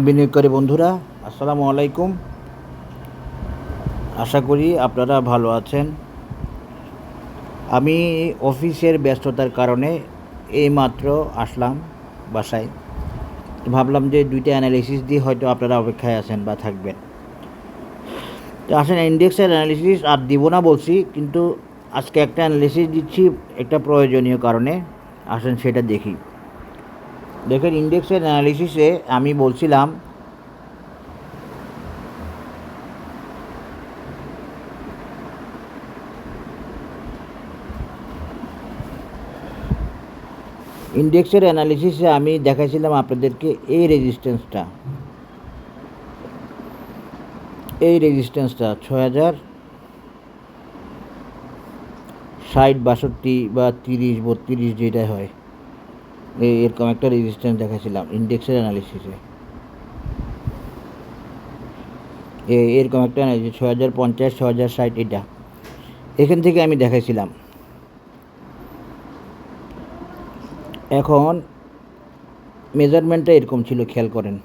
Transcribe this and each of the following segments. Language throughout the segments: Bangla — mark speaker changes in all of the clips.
Speaker 1: বিনিয়োগকারী বন্ধুরা, আসসালামু আলাইকুম। আশা করি আপনারা ভালো আছেন। আমি অফিসের ব্যস্ততার কারণে এইমাত্র আসলাম বাসায়। ভাবলাম যে 2টা অ্যানালিসিস দিয়ে হয়তো আপনারা অপেক্ষায় আছেন বা থাকবেন। তো আসেন, ইন্ডেক্সের অ্যানালিসিস আর দিব না বলছি, কিন্তু আজকে একটা অ্যানালিসিস দিচ্ছি একটা প্রয়োজনীয় কারণে। আসেন সেটা দেখি। দেখেন, ইন্ডেক্সের অ্যানালিসিসে আমি বলছিলাম ইন্ডেক্সের অ্যানালিসিসে আমি দেখাইছিলাম আপনাদেরকে এই রেজিস্ট্যান্সটা 60, 62 বা 30, 32 যেটা হয়, এরকম একটা রেজিস্ট্যান্স দেখাইছিলাম ইন্ডেক্সের অ্যানালিসিসে। এরকম একটা 6050, 6060, এটা এখান থেকে আমি দেখাইছিলাম। এখন মেজারমেন্টটা এরকম ছিল, খেয়াল করেন।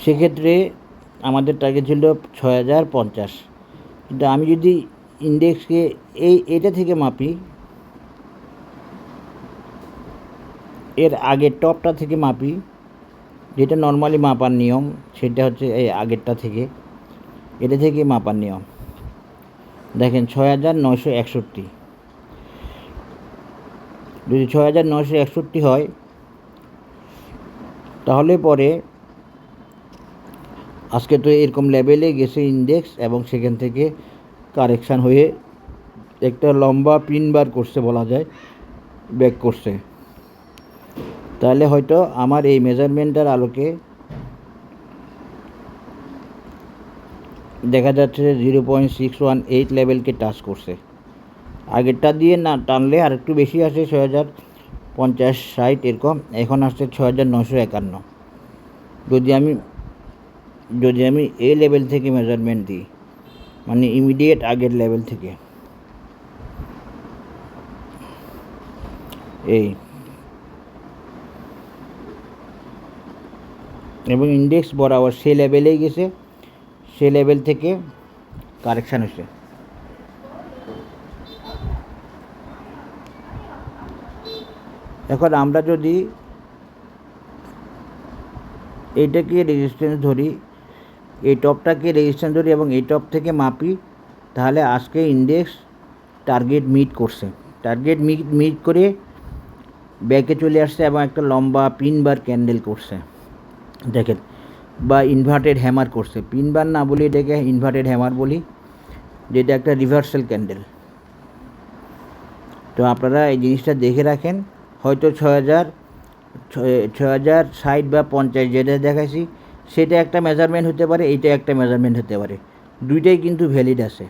Speaker 1: সেক্ষেত্রে আমাদের টার্গেট ছিল 6050, কিন্তু আমি যদি ইন্ডেক্সকে এটা থেকে মাপি, এর আগের টপটা থেকে মাপি, যেটা নর্মালি মাপার নিয়ম, সেটা হচ্ছে এই আগেরটা থেকে, এটা থেকে মাপার নিয়ম। দেখেন 6961, যদি 6961 হয়, তাহলে পরে আজকে তো এরকম লেভেলে গেছে ইন্ডেক্স, এবং সেখান থেকে কারেকশান হয়ে একটা লম্বা পিন বার করছে, বলা যায় ব্যাক করছে। তাহলে হয়তো আমার এই মেজারমেন্টের আলোকে দেখা যাচ্ছে যে 0.618 লেভেলকে টাচ করছে। আগেরটা দিয়ে না টানলে আর একটু বেশি আসে, 6050, 60 এরকম। এখন আসছে 6951। যদি আমি এই লেভেল থেকে মেজারমেন্ট দিই, মানে ইমিডিয়েট আগের লেভেল থেকে, এই এবং ইন্ডেক্স বরাবর সে লেভেলেই গেছে, সে লেভেল থেকে কারেকশান হয়েছে। এখন আমরা যদি এইটাকে রেজিস্ট্যান্স ধরি, এই টপটাকে রেজিস্ট্যান্স ধরি এবং এই টপ থেকে মাপি, তাহলে আজকে ইন্ডেক্স টার্গেট মিট করে ব্যাকে চলে আসছে এবং একটা লম্বা পিন বার ক্যান্ডেল করছে, দেখেন, বা ইনভার্টেড হ্যামার করছে। পিন বার না বলি, এটাকে ইনভার্টেড হ্যামার বলি, যেটা একটা রিভার্সাল ক্যান্ডেল। তো আপনারা এই জিনিসটা দেখে রাখেন। হয়তো 6060 বা 50 যেটা দেখাইছি, সেটা একটা মেজারমেন্ট হতে পারে, এইটা একটা মেজারমেন্ট হতে পারে। দুইটাই কিন্তু ভ্যালিড আছে।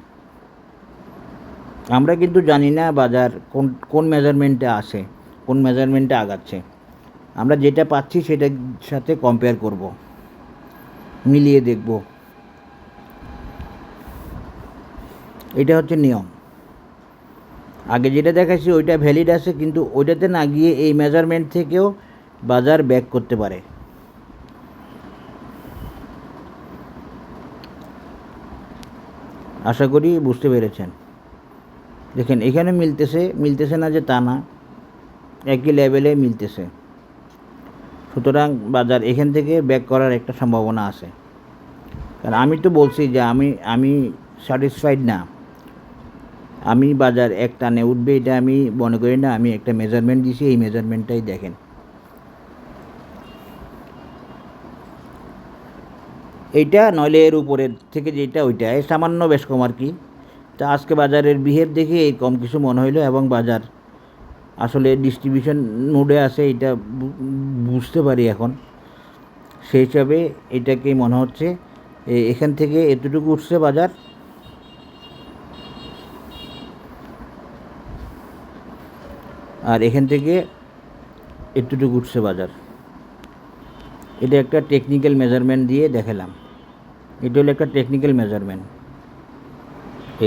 Speaker 1: আমরা কিন্তু জানি না বাজার কোন মেজারমেন্টে আসে, কোন মেজারমেন্টে আগাচ্ছে। আমরা যেটা পাচ্ছি সেটার সাথে কম্পেয়ার করব, মিলিয়ে দেখব। এটা হচ্ছে নিয়ম। আগে যেটা দেখাচ্ছি ওইটা ভ্যালিড আছে, কিন্তু ওইটাতে না গিয়ে এই মেজারমেন্ট থেকেও বাজার ব্যাক করতে পারে। আশা করি বুঝতে পেরেছেন। দেখেন, এখানে মিলতেছে না যে তা না, একই লেভেলে মিলতেছে। সুতরাং বাজার এখান থেকে ব্যাক করার একটা সম্ভাবনা আছে। কারণ আমি তো বলছি যে আমি স্যাটিসফাইড না, আমি বাজার এক টানে উঠবে এটা আমি মনে করি না। আমি একটা মেজারমেন্ট দিছি, এই মেজারমেন্টটাই দেখেন। এইটা নইলে এর উপরের থেকে যেটা, ওইটা সামান্য বেশ কম আর কি। তা আজকে বাজারের বিহেভ দেখে এই কম কিছু মনে হইলো, এবং বাজার আসলে ডিস্ট্রিবিউশন মোডে আছে, এটা বুঝতে পারি এখন। সেই হিসাবে এটাকেই মনে হচ্ছে এখান থেকে এতটুকু উঠছে বাজার, আর এখান থেকে এতটুকু উঠছে বাজার। এটা একটা টেকনিক্যাল মেজারমেন্ট দিয়ে দেখালাম। এটা হলো একটা টেকনিক্যাল মেজারমেন্ট।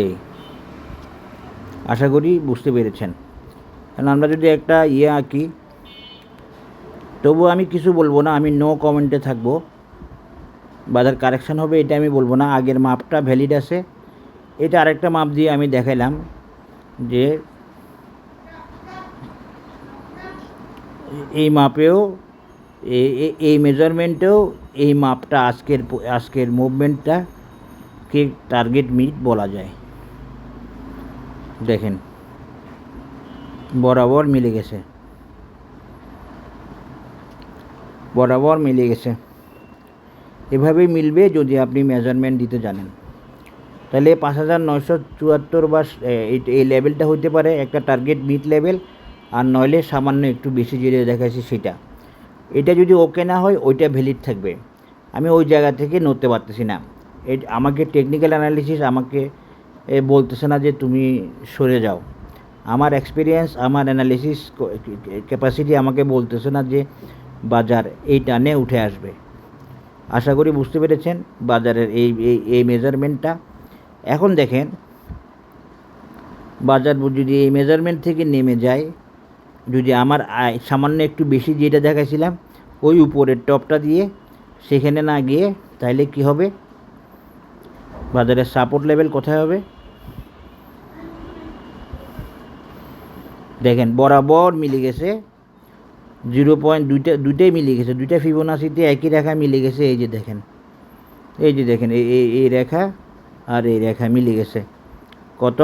Speaker 1: এই আশা করি বুঝতে পেরেছেন। কারণ আমরা যদি একটা আঁকি, তবু আমি কিছু বলবো না, আমি নো কমেন্টে থাকবো। বাজার কারেকশান হবে এটা আমি বলবো না, আগের মাপটা ভ্যালিড আছে। এটা আরেকটা মাপ দিয়ে আমি দেখাইলাম যে এই মাপেও এই মেজারমেন্টেও এই মাপটা আজকের মুভমেন্টটাকে টার্গেট মিট বলা যায়। দেখেন বরাবর মিলে গেছে, বরাবর মিলে গেছে। এভাবেই মিলবে যদি আপনি মেজারমেন্ট দিতে জানেন। তাহলে 5974 বা এই লেভেলটা হতে পারে একটা টার্গেট মিট লেভেল, আর নইলে সামান্য একটু বেশি যেটা দেখাচ্ছি সেটা। এটা যদি ওকে না হয় ওইটা ভ্যালিড থাকবে। আমি ওই জায়গা থেকে নড়তে পারতেছি না। আমাকে টেকনিক্যাল অ্যানালিসিস আমাকে বলতেছে না যে তুমি সরে যাও। আমার এক্সপিরিয়েন্স, আমার অ্যানালিসিস ক্যাপাসিটি আমাকে বলতেছে না যে বাজার এই টানে উঠে আসবে। আশা করি বুঝতে পেরেছেন বাজারের এই মেজারমেন্টটা। এখন দেখেন বাজার যদি এই মেজারমেন্ট থেকে নেমে যায়, যদি আমার সামান্য একটু বেশি যেটা দেখাইছিলাম ওই উপরের টপটা দিয়ে সেখানে না গিয়ে, তাহলে কি হবে? বাজারের সাপোর্ট লেভেল কোথায় হবে? দেখেন বরাবর মিলে গেছে, 0.2টাই মিলে গেছে, দুইটা ফিবোনাসিতে একই রেখা মিলে গেছে। এই যে দেখেন, এই যে দেখেন এই রেখা আর এই রেখা মিলে গেছে কত?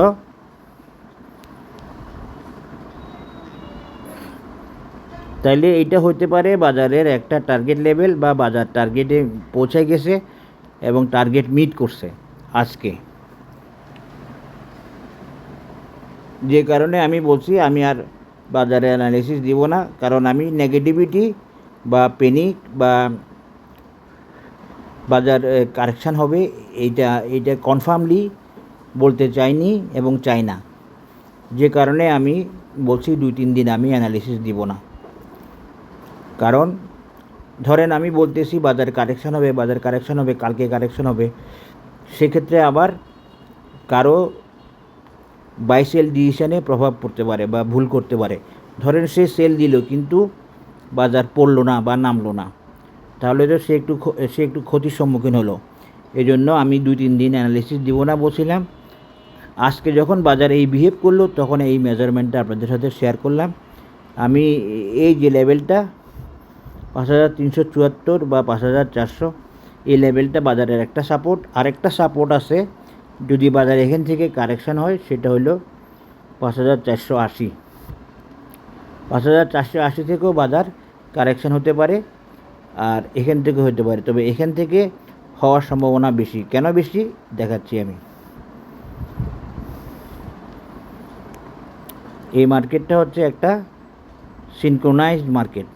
Speaker 1: তাইলে এইটা হতে পারে বাজারের একটা টার্গেট লেভেল, বা বাজার টার্গেটে পৌঁছে গেছে এবং টার্গেট মিট করছে আজকে। যে কারণে আমি বলছি আমি আর বাজারে অ্যানালিসিস দিব না, কারণ আমি নেগেটিভিটি বা প্যানিক বা বাজার কারেকশান হবে এইটা কনফার্মলি বলতে চাইনি এবং চাই না। যে কারণে আমি বলছি 2-3 দিন আমি অ্যানালিসিস দিব না। কারণ ধরেন আমি বলতেছি বাজার কারেকশান হবে, বাজার কারেকশান হবে, কালকে কারেকশান হবে, সেক্ষেত্রে আবার কারো বাই সেল ডিসিশনে প্রভাব পড়তে পারে বা ভুল করতে পারে। ধরেন সে সেল দিল কিন্তু বাজার পড়লো না বা নামলো না, তাহলে তো সে একটু ক্ষতির সম্মুখীন হলো। এই জন্য আমি 2-3 দিন অ্যানালিসিস দিব না বলছিলাম। আজকে যখন বাজার এই বিহেভ করলো তখন এই মেজারমেন্টটা আপনাদের সাথে শেয়ার করলাম। আমি এই যে লেভেলটা 5374 বা 5400, এই লেভেলটা বাজারের একটা সাপোর্ট। আরেকটা সাপোর্ট আছে যদি বাজার এখান থেকে কারেকশান হয়, সেটা হলো 5480। 5480 থেকেও বাজার কারেকশান হতে পারে, আর এখান থেকে হতে পারে, তবে এখান থেকে হওয়ার সম্ভাবনা বেশি। কেন বেশি দেখাচ্ছি আমি। এই মার্কেটটা হচ্ছে একটা সিনক্রোনাইজড মার্কেট।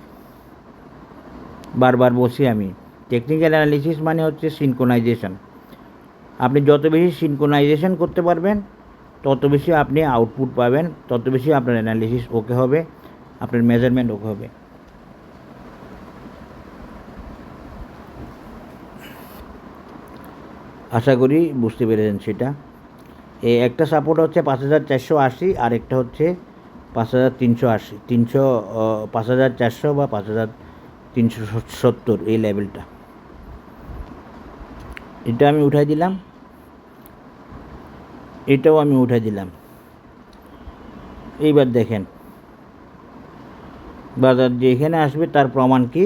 Speaker 1: বারবার বলছি আমি, টেকনিক্যাল অ্যানালিসিস মানে হচ্ছে সিনক্রোনাইজেশন। আপনি যত বেশি সিনক্রোনাইজেশন করতে পারবেন তত বেশি আপনি আউটপুট পাবেন, তত বেশি আপনার অ্যানালিসিস ওকে হবে, আপনার মেজারমেন্ট ওকে হবে। আশা করি বুঝতে পেরেছেন সেটা। এই একটা সাপোর্ট হচ্ছে 5480, আর একটা হচ্ছে 5380, 5400 বা 5370, এই লেভেলটা। এটা আমি উঠাই দিলাম, এটাও আমি উঠাই দিলাম। এইবার দেখেন বাজার যে এখানে আসবে তার প্রমাণ কি,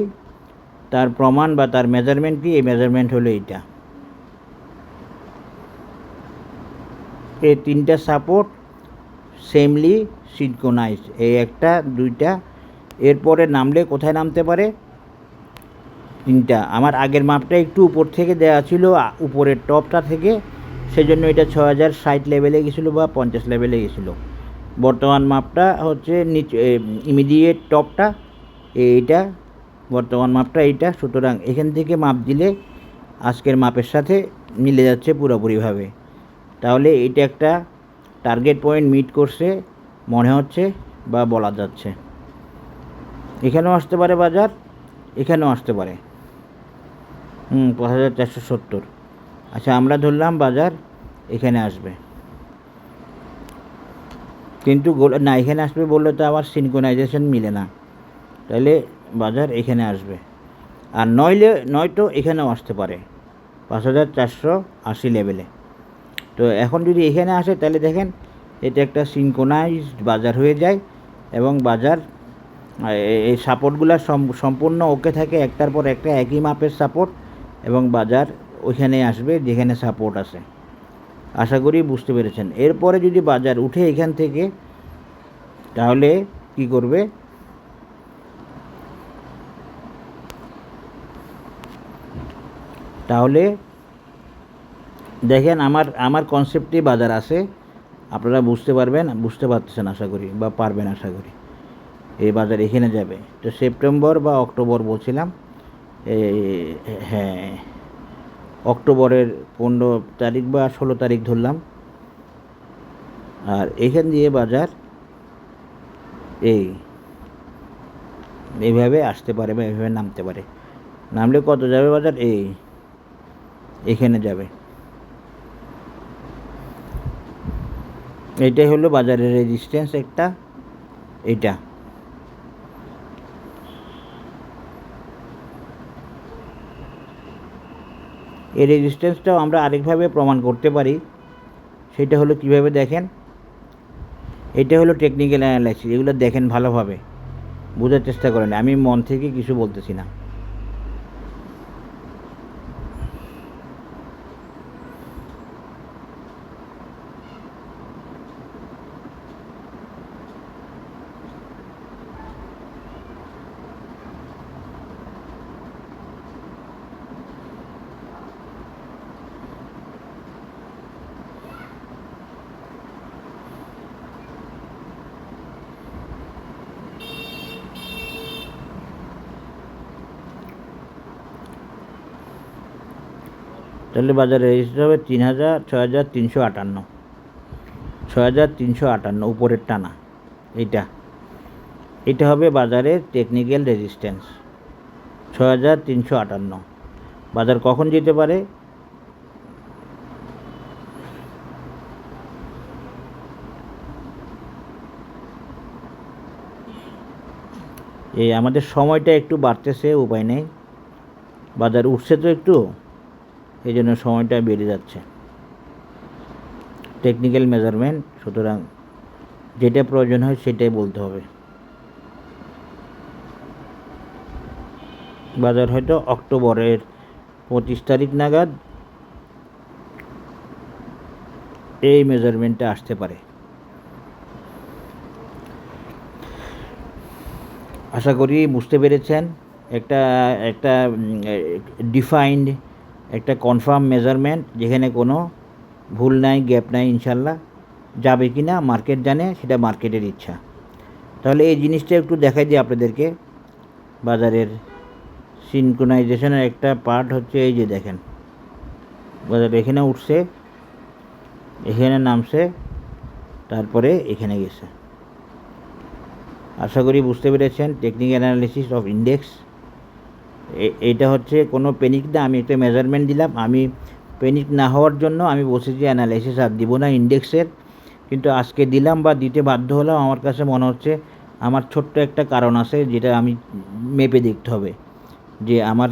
Speaker 1: তার প্রমাণ বা তার মেজারমেন্ট কি? এই মেজারমেন্ট হলো এইটা। এই তিনটা সাপোর্ট সেমলি সিনক্রোনাইজড, এই একটা দুইটা, এরপরে নামলে কোথায় নামতে পারে? তিনটা। আমার আগের মাপটা একটু উপর থেকে দেওয়া ছিল, উপরের টপটা থেকে, সেজন্য এটা 6060 লেভেলে গেছিলো বা 50 লেভেলে গেছিলো। বর্তমান মাপটা হচ্ছে নিচে ইমিডিয়েট টপটা এইটা, বর্তমান মাপটা এইটা। সুতরাং এখান থেকে মাপ দিলে আজকের মাপের সাথে মিলে যাচ্ছে পুরোপুরিভাবে। তাহলে এটা একটা টার্গেট পয়েন্ট মিট করছে মনে হচ্ছে বা বলা যাচ্ছে। এখানেও আসতে পারে বাজার, এখানেও আসতে পারে 5470। আচ্ছা আমরা ধরলাম বাজার এখানে আসবে। কিন্তু না, এখানে আসবে বললে তো আবার সিনক্রোনাইজেশন মিলে না, তাহলে বাজার এখানে আসবে। আর নয়তো এখানেও আসতে পারে 5480 লেভেলে। তো এখন যদি এখানে আসে তাহলে দেখেন এটা একটা সিনক্রোনাইজড বাজার হয়ে যায় এবং বাজার এই সাপোর্টগুলো সম্পূর্ণ ওকে থাকে, একটার পর একটা একই মাপের সাপোর্ট, এবং বাজার ওইখানে আসবে যেখানে সাপোর্ট আছে। আশা করি বুঝতে পেরেছেন। এরপরে যদি বাজার উঠে এখান থেকে, তাহলে কি করবে, তাহলে দেখেন আমার কনসেপ্টে বাজার আছে, আপনারা বুঝতে পারতেছেন আশা করি, বা পারবেন আশা করি। এই বাজার এখানে যাবে, তো সেপ্টেম্বর বা অক্টোবর বলছিলাম, হ্যাঁ অক্টোবরের 15 তারিখ বা 16 তারিখ ধরলাম। আর এখান দিয়ে বাজার এইভাবে আসতে পারে বা এইভাবে নামতে পারে। নামলে কত যাবে বাজার, এখানে যাবে। এইটাই হলো বাজারের রেজিস্ট্যান্স একটা, এটা। এই রেজিস্ট্যান্সটাও আমরা আরেকভাবে প্রমাণ করতে পারি, সেটা হলো কিভাবে দেখেন, এটা হলো টেকনিক্যাল অ্যানালাইসিস। এগুলো দেখেন ভালোভাবে, বোঝার চেষ্টা করেন, আমি মন থেকে কিছু বলতেছি না। তাহলে বাজারে রেজিস্টার হবে 6358, 6358 উপরের টানা, এটা হবে বাজারের টেকনিক্যাল রেজিস্ট্যান্স 6358। বাজার কখন যেতে পারে, আমাদের সময়টা একটু বাড়তেছে, উপায় নেই, বাজার উঠছে তো একটু, এই জন্য সময়টা বেড়ে যাচ্ছে। টেকনিক্যাল মেজারমেন্ট, সুতরাং যেটা প্রয়োজন হয় সেটাই বলতে হবে। বাজার হয়তো অক্টোবরের 25 তারিখ নাগাদ এই মেজারমেন্টটা আসতে পারে। আশা করি বুঝতে পেরেছেন। একটা ডিফাইন্ড, একটা কনফার্ম মেজারমেন্ট, যেখানে কোনো ভুল নাই, গ্যাপ নাই। ইনশাল্লাহ যাবে কি না মার্কেট জানে, সেটা মার্কেটের ইচ্ছা। তাহলে এই জিনিসটা একটু দেখাই দিই আপনাদেরকে। বাজারের সিনক্রোনাইজেশনের একটা পার্ট হচ্ছে এই যে দেখেন, বাজার এখানে উঠছে, এখানে নামছে, তারপরে এখানে গেছে। আশা করি বুঝতে পেরেছেন। টেকনিক্যাল অ্যানালিসিস অফ ইন্ডেক্স, এটা হচ্ছে কোনো প্যানিক না। আমি একটা মেজারমেন্ট দিলাম, আমি প্যানিক না হওয়ার জন্য আমি বলছি যে অ্যানালাইসিস আর দিব না ইন্ডেক্সের, কিন্তু আজকে দিলাম বা দিতে বাধ্য হলাম। আমার কাছে মনে হচ্ছে আমার ছোট্ট একটা কারণ আছে, যেটা আমি মেপে দেখতে হবে যে আমার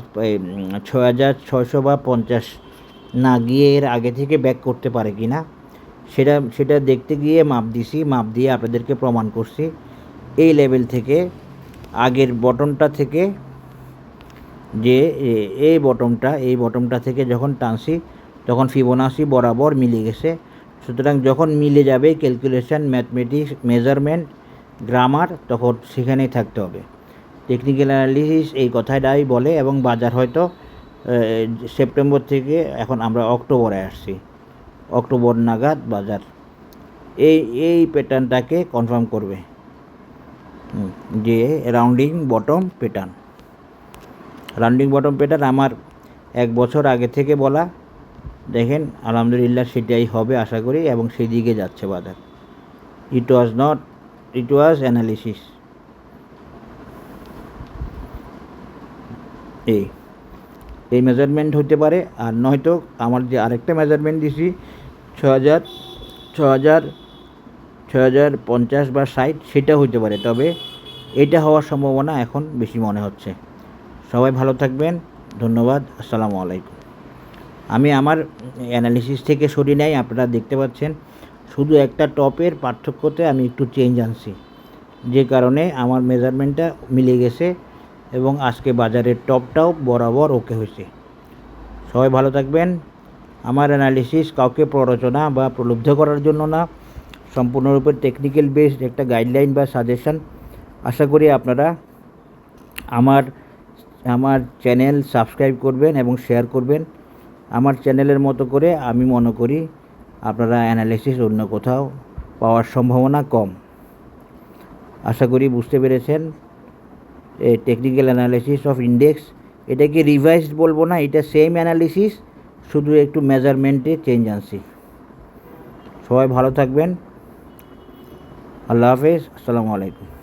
Speaker 1: 6600 বা 50 না গিয়ে এর আগে থেকে ব্যাক করতে পারে কি না, সেটা দেখতে গিয়ে মাপ দিছি, মাপ দিয়ে আপনাদেরকে প্রমাণ করছি। এই লেভেল থেকে, আগের বটমটা থেকে, যে এই বটমটা থেকে যখন টানছি তখন ফিবোনাসি বরাবর মিলে গেছে। সুতরাং যখন মিলে যাবে ক্যালকুলেশন, ম্যাথমেটিক্স, মেজারমেন্ট, গ্রামার, তখন সেখানেই থাকতে হবে। টেকনিক্যাল অ্যানালিসিস এই কথাটাই বলে। এবং বাজার হয়তো সেপ্টেম্বর থেকে, এখন আমরা অক্টোবরে আসছি, অক্টোবর নাগাদ বাজার এই প্যাটার্নটাকে কনফার্ম করবে, যে রাউন্ডিং বটম প্যাটার্ন। আমার 1 বছর আগে থেকে বলা, দেখেন আলহামদুলিল্লাহ সেটাই হবে আশা করি, এবং সেই দিকে যাচ্ছে বাজার। ইট ওয়াজ অ্যানালিসিস। এই মেজারমেন্ট হতে পারে। আর নয়তো আমার যে আরেকটা মেজারমেন্ট দিছি 6000 6050 বা 60 সেটা হইতে পারে, তবে এটা হওয়ার সম্ভাবনা এখন বেশি মনে হচ্ছে। সবাই ভালো থাকবেন, ধন্যবাদ, আসসালামু আলাইকুম। আমি আমার অ্যানালিসিস থেকে সরি নাই, আপনারা দেখতে পাচ্ছেন শুধু একটা টপের পার্থক্যতে আমি একটু চেঞ্জ আনছি, যে কারণে আমার মেজারমেন্টটা মিলে গেছে এবং আজকে বাজারের টপটাও বরাবর ওকে হয়েছে। সবাই ভালো থাকবেন। আমার অ্যানালিসিস কাউকে প্ররোচনা বা প্রলুব্ধ করার জন্য না, সম্পূর্ণরূপে টেকনিক্যাল বেসড একটা গাইডলাইন বা সাজেশন। আশা করি আপনারা আমার আমার চ্যানেল সাবস্ক্রাইব করবেন এবং শেয়ার করবেন। আমার চ্যানেলের মতো করে আমি মনে করি আপনারা অ্যানালিসিস অন্য কোথাও পাওয়ার সম্ভাবনা কম। আশা করি বুঝতে পেরেছেন। টেকনিক্যাল অ্যানালিসিস অফ ইন্ডেক্স, এটাকে রিভাইজড বলবো না, এটা সেম অ্যানালিসিস, শুধু একটু মেজারমেন্টে চেঞ্জ আনছি। সবাই ভালো থাকবেন, আল্লাহ হাফেজ, আসসালামু আলাইকুম।